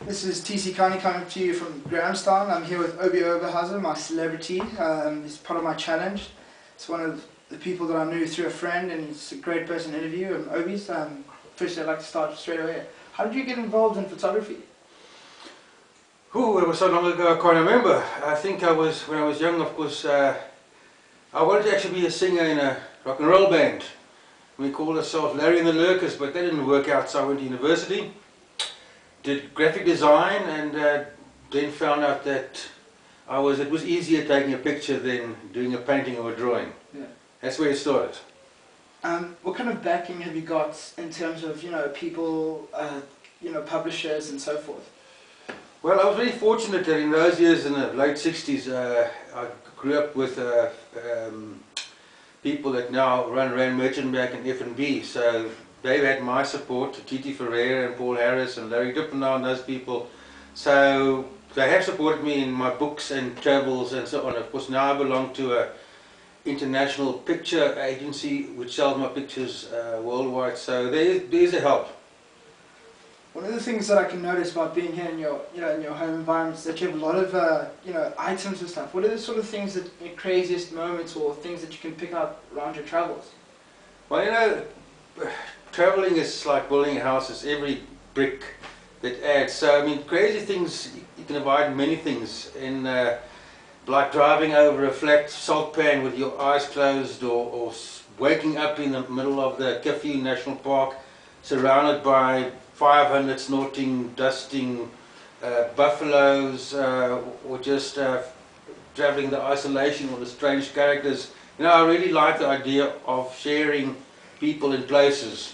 This is TC County coming to you from Grahamstown. I'm here with Obi Oberhauser, my celebrity. He's part of my challenge. It's one of the people that I knew through a friend, and he's a great person to interview. Obi's. First, I'd like to start straight away. How did you get involved in photography? Oh, it was so long ago I can't remember. I think when I was young, of course, I wanted to actually be a singer in a rock and roll band. We called ourselves Larry and the Lurkers, but that didn't work out, so I went to university, did graphic design, and then found out that it was easier taking a picture than doing a painting or a drawing. Yeah. That's where it started. What kind of backing have you got in terms of, people, publishers and so forth? Well, I was very fortunate that in those years, in the late 60s, I grew up with people that now run Merchant Bank and F&B. So they've had my support, Titi Ferreira and Paul Harris and Larry Duppenaar and those people. So they have supported me in my books and travels and so on. Of course, now I belong to a international picture agency which sells my pictures worldwide. So there's a help. One of the things that I can notice about being here in your, in your home environment is that you have a lot of, items and stuff. What are the sort of things that, your craziest moments or things that you can pick up around your travels? Well, traveling is like building a house. It's every brick that adds. So, I mean, crazy things, you can avoid many things. Like driving over a flat salt pan with your eyes closed, or waking up in the middle of the Kafue National Park, surrounded by 500 snorting, dusting buffaloes, or just traveling the isolation or the strange characters. I really like the idea of sharing people and places.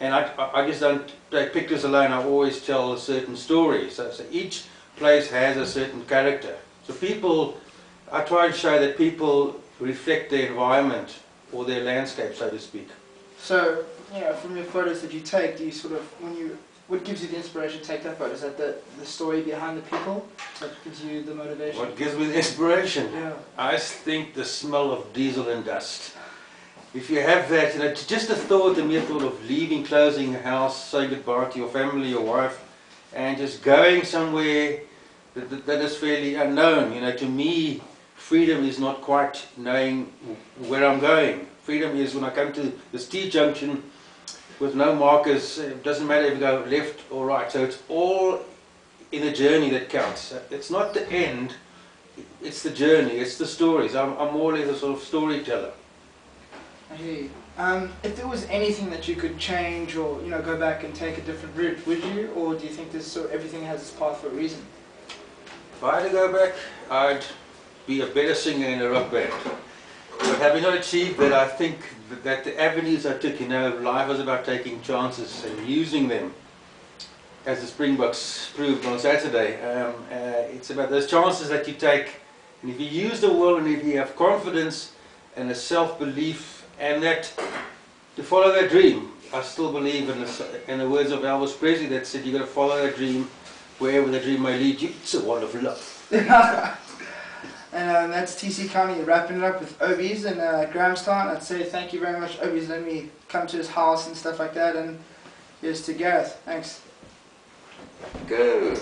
And I just don't take pictures alone, I always tell a certain story. So each place has a certain character. So I try and show that people reflect their environment or their landscape, so to speak. So, from your photos that you take, do you what gives you the inspiration to take that photo? Is that the story behind the people that gives you the motivation? What gives me the inspiration? Yeah. I think the smell of diesel and dust. If you have that, just the mere thought of leaving, closing a house, saying goodbye to your family, your wife, and just going somewhere that is fairly unknown. To me, freedom is not quite knowing where I'm going. Freedom is when I come to this T-junction with no markers. It doesn't matter if you go left or right. So it's all in the journey that counts. It's not the end, it's the journey, it's the stories. I'm more or less a sort of storyteller. I hear you. If there was anything that you could change or go back and take a different route, would you? Or do you think everything has its path for a reason? If I had to go back, I'd be a better singer in a rock band. But having not achieved that, I think that the avenues I took, life was about taking chances and using them, as the Springboks proved on Saturday. It's about those chances that you take, and if you use the world, and if you have confidence and a self-belief, and that to follow that dream. I still believe in the words of Elvis Presley that said, you've got to follow that dream wherever the dream may lead you. It's a wonderful love. And that's TC County wrapping it up with Obi's in Grahamstown. I'd say thank you very much, Obi's, letting me come to his house and stuff like that. And here's to Gareth. Thanks. Good.